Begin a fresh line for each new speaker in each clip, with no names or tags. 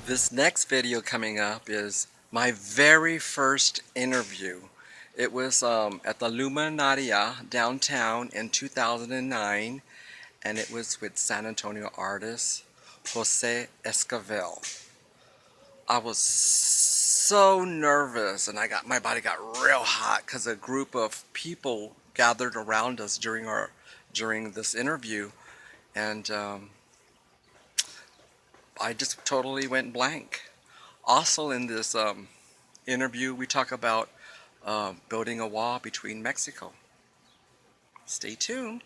This next video coming up is my very first interview. It was at the Luminaria downtown in 2009, and it was with San Antonio artist Jose Esquivel. I was so nervous, and my body got real hot because a group of people gathered around us during this interview, and I just totally went blank. Also in this interview, we talk about building a wall between Mexico. Stay tuned.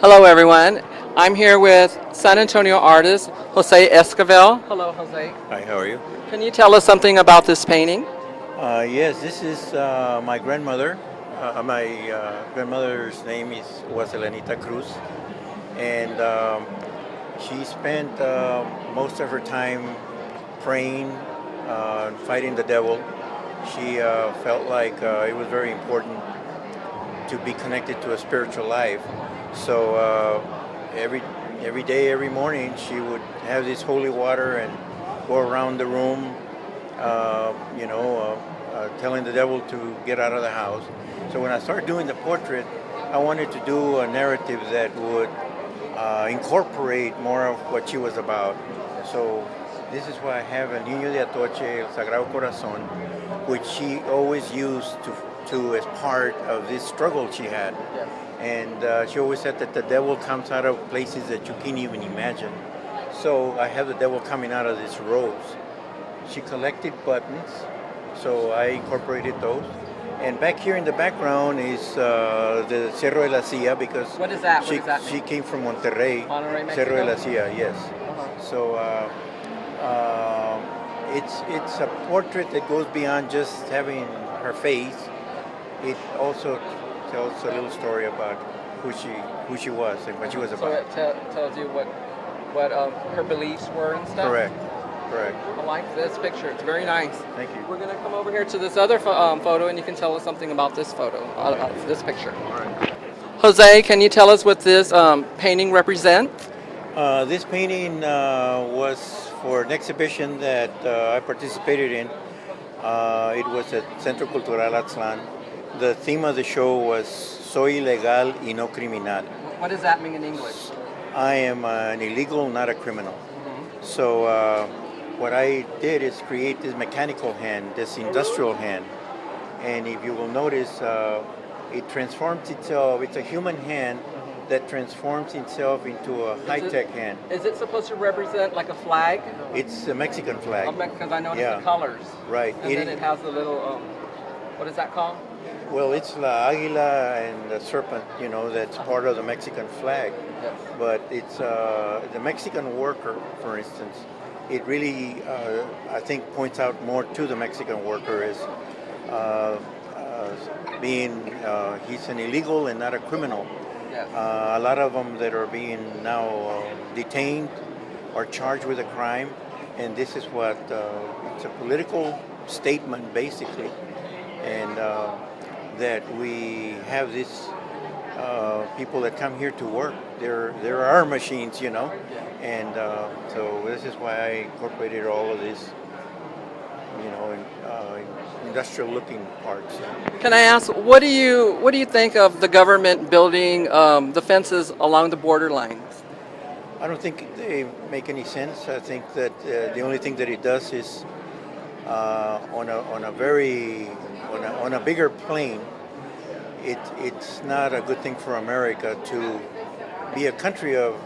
Hello, everyone. I'm here with San Antonio artist Jose Esquivel. Hello, Jose.
Hi, how are you?
Can you tell us something about this painting?
Yes, this is my grandmother. My grandmother's name was Elenita Cruz, and she spent most of her time praying, fighting the devil. She felt like it was very important to be connected to a spiritual life. So every day, every morning, she would have this holy water and go around the room, telling the devil to get out of the house. So when I started doing the portrait, I wanted to do a narrative that would incorporate more of what she was about. So this is why I have El Niño de Atoche, El Sagrado Corazón, which she always used to as part of this struggle she had.
Yes.
And she always said that the devil comes out of places that you can't even imagine. So I have the devil coming out of this rose. She collected buttons, so I incorporated those. And back here in the background is the Cerro de la Silla, because
What is that? What
she,
does that
she
mean?
came from Monterrey.
Monterrey,
Cerro de la
Mexico?
Silla, yes.
Uh-huh.
So it's a portrait that goes beyond just having her face. It also tells a little story about who she was and what she was
So
about.
it tells you what her beliefs were and stuff?
Correct.
I like this picture. It's very nice.
Thank you.
We're going to come over here to this other photo, and you can tell us something about this photo, this picture.
All right.
Jose, can you tell us what this painting represents?
This painting was for an exhibition that I participated in. It was at Centro Cultural Aztlán. The theme of the show was Soy legal y no criminal.
What does that mean in English?
I am an illegal, not a criminal. So what I did is create this mechanical hand, this industrial hand. And if you will notice, it transforms itself. It's a human hand that transforms itself into a high-tech hand.
Is it supposed to represent like a flag?
It's a Mexican flag.
Because I noticed
Yeah.
the colors.
Right.
And then it has the little, what is that called?
Well, it's La Águila and the serpent, that's part of the Mexican flag.
Yes.
But it's the Mexican worker, for instance. It really, I think, points out more to the Mexican worker as being, he's an illegal and not a criminal.
Yes.
A lot of them that are being now detained are charged with a crime, and this is what, it's a political statement, basically. And that we have these people that come here to work. There are machines, and so this is why I incorporated all of this, industrial-looking parts.
Can I ask, what do you think of the government building the fences along the border lines?
I don't think they make any sense. I think that the only thing that it does is on a bigger plane. It's not a good thing for America to be a country of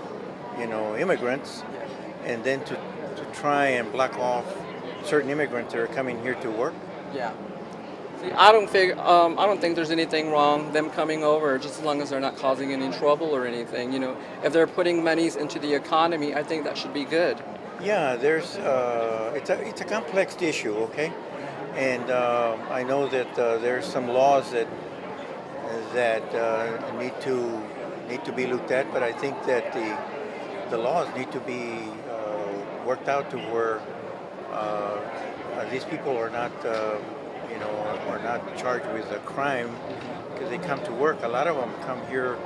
immigrants, and then to try and block off certain immigrants that are coming here to work.
Yeah. See, I don't think there's anything wrong them coming over, just as long as they're not causing any trouble or anything. If they're putting monies into the economy, I think that should be good.
Yeah, it's a complex issue, okay, and I know that there's some laws that need to be looked at, but I think that the laws need to be worked out to where these people are not are not charged with a crime because they come to work. A lot of them come here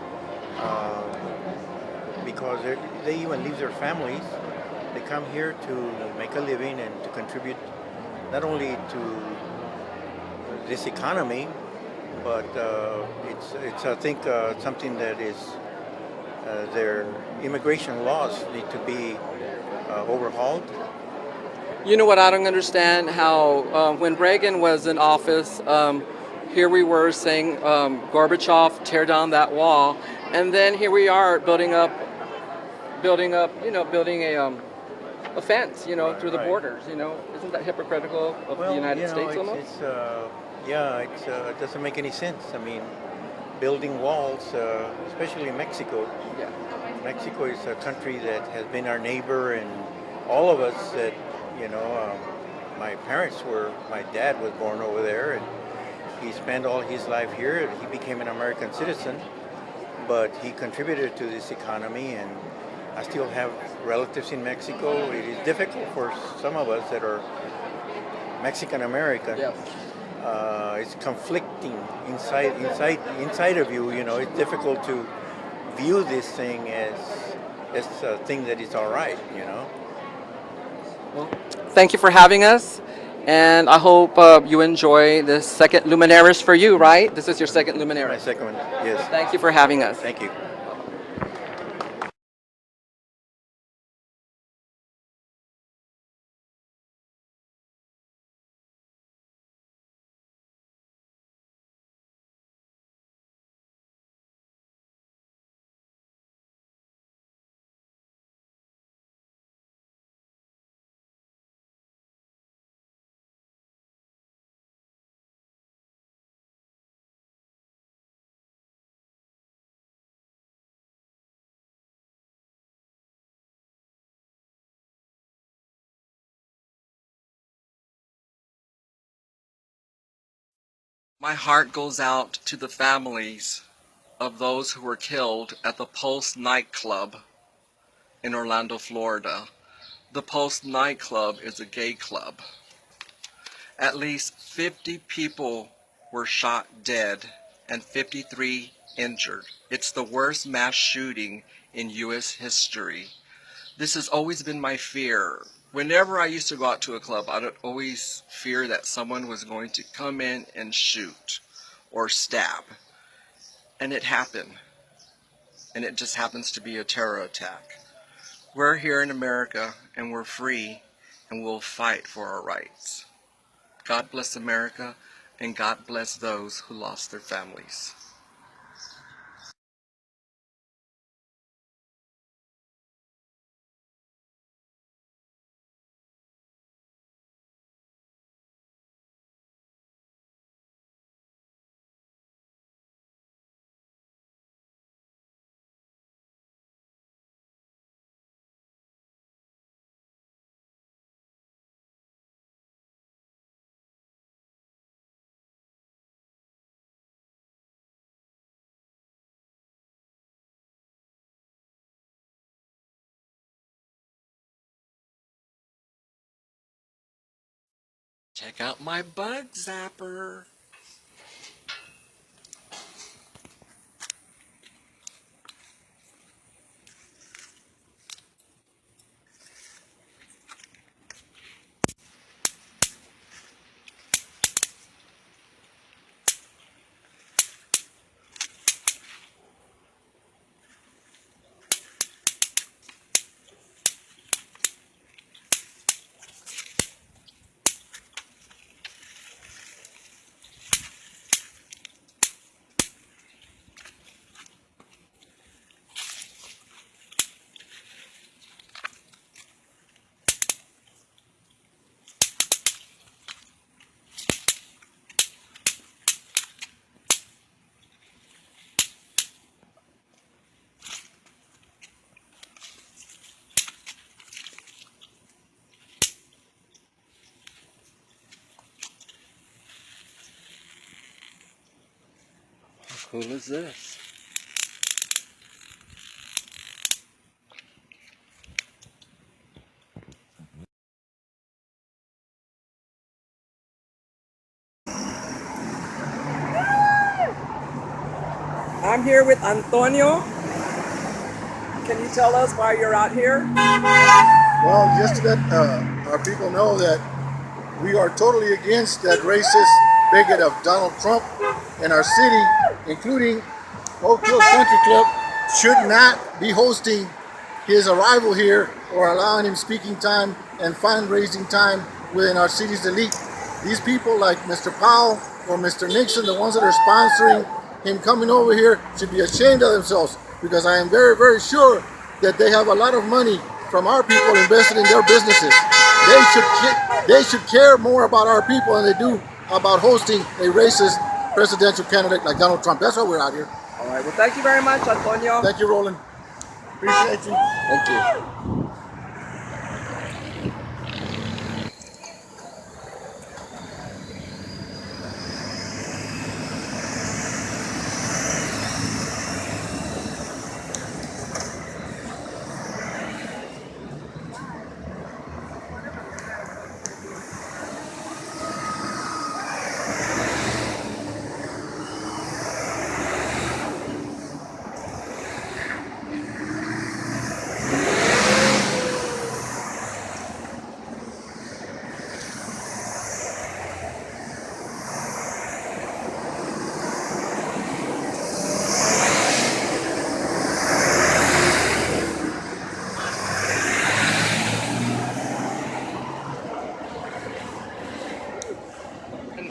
because they even leave their families. They come here to make a living and to contribute not only to this economy, but it's I think something that is their immigration laws need to be overhauled.
You know what I don't understand? How when Reagan was in office, here we were saying Gorbachev tear down that wall, and then here we are building up, building a fence, through the
Right.
borders. Isn't that hypocritical of the
Well,
United States almost?
it doesn't make any sense. I mean, building walls, especially in Mexico.
Yeah.
Mexico is a country that has been our neighbor, and all of us that, you know, my dad was born over there, and he spent all his life here. He became an American citizen, but he contributed to this economy, and I still have relatives in Mexico. It is difficult for some of us that are Mexican American.
Yes.
It's conflicting inside of you. You know, it's difficult to view this thing as a thing that is all right. You know.
Well, thank you for having us, and I hope you enjoy the second Luminaris for you. Right? This is your second
My
Luminaris.
second one. Yes.
Thank you for having us.
Thank you.
My heart goes out to the families of those who were killed at the Pulse nightclub in Orlando, Florida. The Pulse nightclub is a gay club. At least 50 people were shot dead and 53 injured. It's the worst mass shooting in U.S. history. This has always been my fear. Whenever I used to go out to a club, I'd always fear that someone was going to come in and shoot or stab. And it happened. And it just happens to be a terror attack. We're here in America and we're free and we'll fight for our rights. God bless America and God bless those who lost their families. Check out my bug zapper. How cool is this? I'm here with Antonio. Can you tell us why you're out here?
Well, just to let our people know that we are totally against that racist bigot of Donald Trump in our city, including Oak Hills Country Club should not be hosting his arrival here or allowing him speaking time and fundraising time within our city's elite. These people like Mr. Powell or Mr. Nixon, the ones that are sponsoring him coming over here, should be ashamed of themselves, because I am very, very sure that they have a lot of money from our people invested in their businesses. They should care more about our people than they do about hosting a racist presidential candidate like Donald Trump. That's why we're out here.
All right. Well, thank you very much, Antonio.
Thank you, Roland. Appreciate you.
Thank you.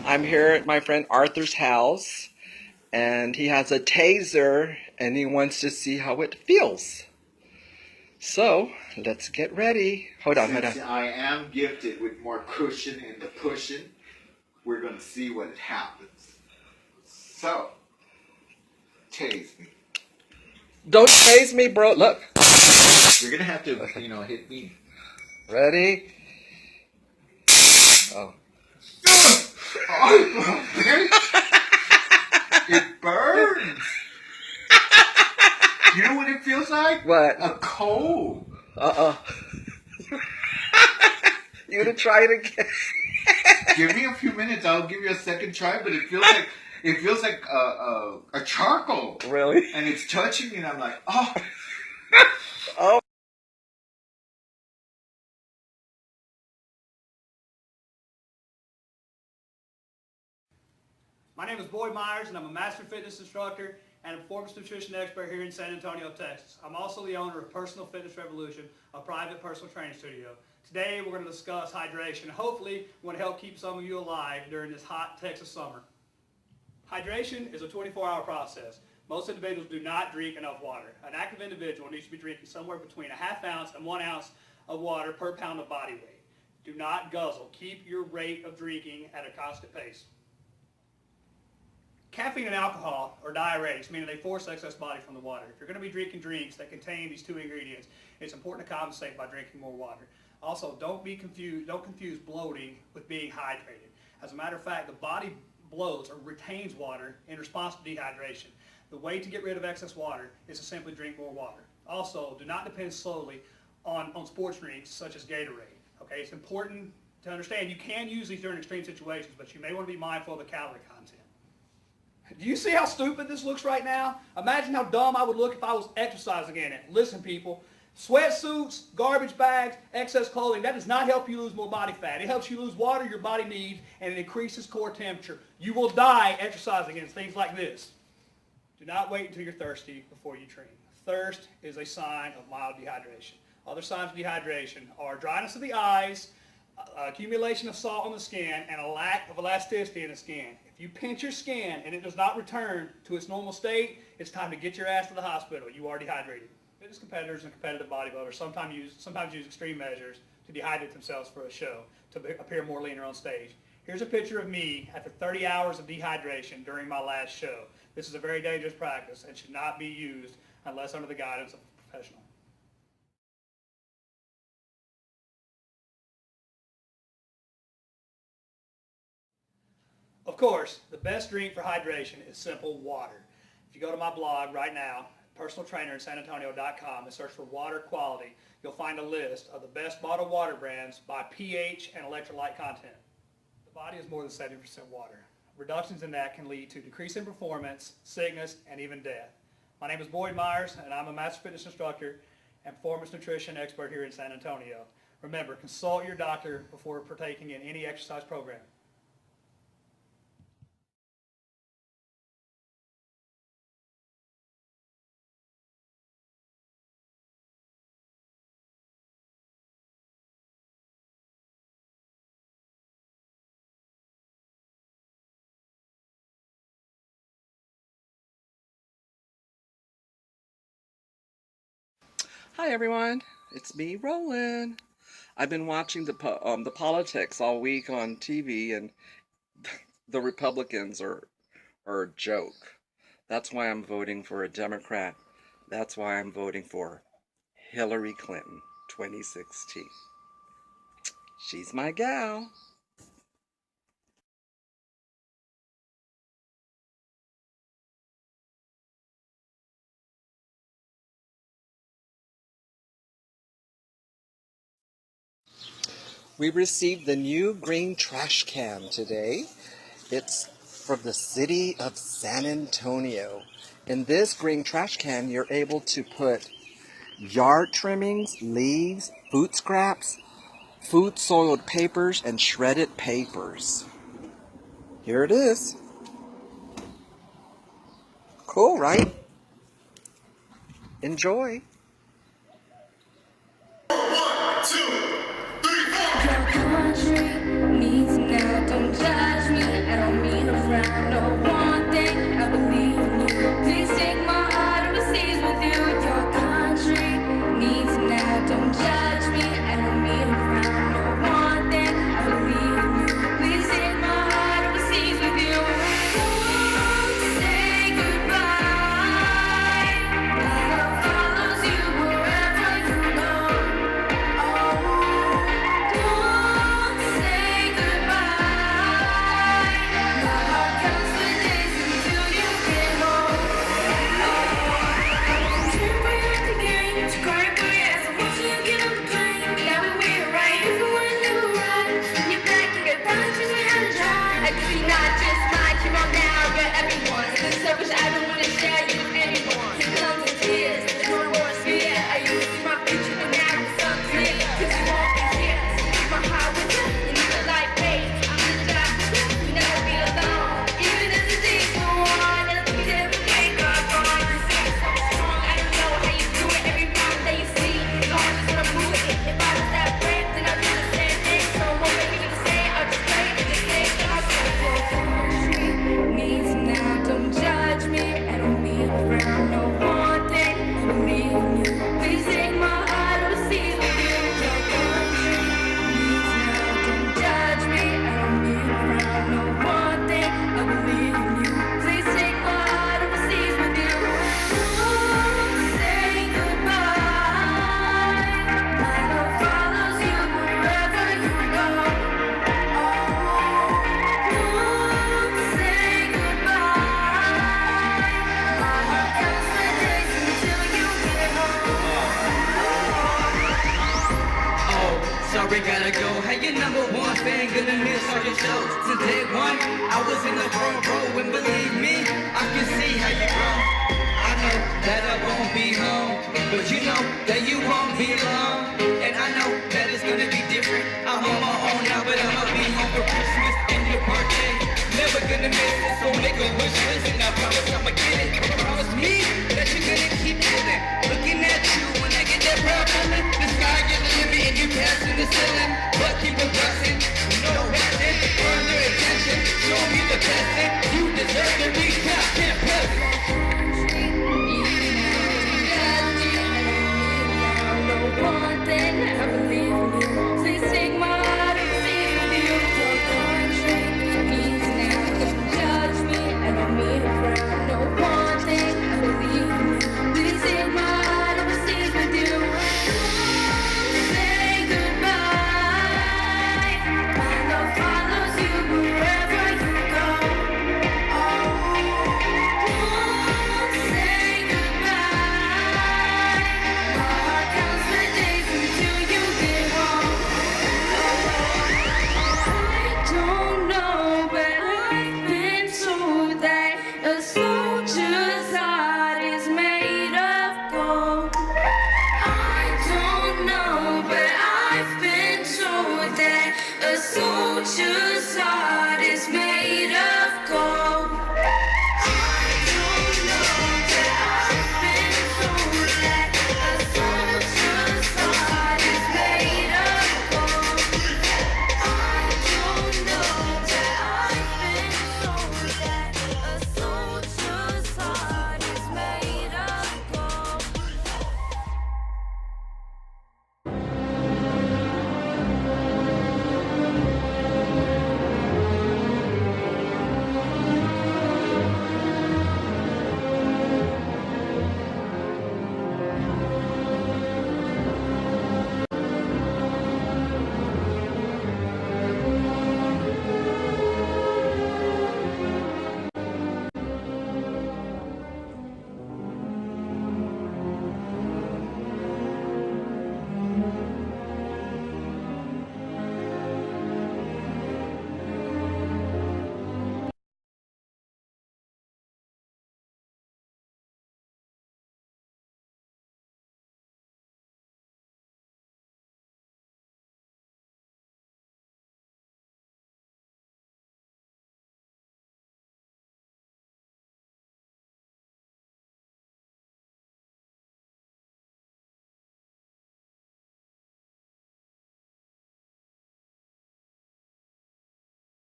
I'm here at my friend Arthur's house, and he has a taser, and he wants to see how it feels. So, let's get ready. Hold on.
Since I am gifted with more cushion in the pushing, we're going to see what happens. So, tase me.
Don't tase me, bro. Look.
You're going to have to, hit me.
Ready? Oh.
Oh, it burns. You know what it feels like?
What?
A cold.
You gonna try it again?
Give me a few minutes. I'll give you a second try, but it feels like a charcoal.
Really?
And it's touching me, and I'm like, oh.
Oh.
My name is Boyd Myers, and I'm a master fitness instructor and a performance nutrition expert here in San Antonio, Texas. I'm also the owner of Personal Fitness Revolution, a private personal training studio. Today, we're going to discuss hydration. Hopefully, we want to help keep some of you alive during this hot Texas summer. Hydration is a 24-hour process. Most individuals do not drink enough water. An active individual needs to be drinking somewhere between a half ounce and 1 ounce of water per pound of body weight. Do not guzzle. Keep your rate of drinking at a constant pace. Caffeine and alcohol are diuretics, meaning they force excess body from the water. If you're going to be drinking drinks that contain these two ingredients, it's important to compensate by drinking more water. Also, don't confuse bloating with being hydrated. As a matter of fact, the body bloats or retains water in response to dehydration. The way to get rid of excess water is to simply drink more water. Also, do not depend solely on sports drinks such as Gatorade. Okay, it's important to understand you can use these during extreme situations, but you may want to be mindful of the calorie content. Do you see how stupid this looks right now? Imagine how dumb I would look if I was exercising in it. Listen, people, sweatsuits, garbage bags, excess clothing, that does not help you lose more body fat. It helps you lose water your body needs, and it increases core temperature. You will die exercising in things like this. Do not wait until you're thirsty before you train. Thirst is a sign of mild dehydration. Other signs of dehydration are dryness of the eyes, accumulation of salt on the skin, and a lack of elasticity in the skin. If you pinch your skin and it does not return to its normal state, it's time to get your ass to the hospital. You are dehydrated. Fitness competitors and competitive bodybuilders sometimes use extreme measures to dehydrate themselves for a show to appear more leaner on stage. Here's a picture of me after 30 hours of dehydration during my last show. This is a very dangerous practice and should not be used unless under the guidance of a professional. Of course, the best drink for hydration is simple water. If you go to my blog right now, personaltrainerinsanantonio.com, and search for water quality, you'll find a list of the best bottled water brands by pH and electrolyte content. The body is more than 70% water. Reductions in that can lead to decrease in performance, sickness, and even death. My name is Boyd Myers, and I'm a Master Fitness Instructor and Performance Nutrition Expert here in San Antonio. Remember, consult your doctor before partaking in any exercise program.
Hi everyone, it's me, Roland. I've been watching the politics all week on TV, and the Republicans are a joke. That's why I'm voting for a Democrat. That's why I'm voting for Hillary Clinton 2016. She's my gal. We received the new green trash can today. It's from the city of San Antonio. In this green trash can, you're able to put yard trimmings, leaves, food scraps, food soiled papers, and shredded papers. Here it is. Cool, right? Enjoy.
Sorry, gotta go. Hey, your number one fan, gonna miss all your shows. Since day one, I was in the front row, and believe me, I can see how you grow.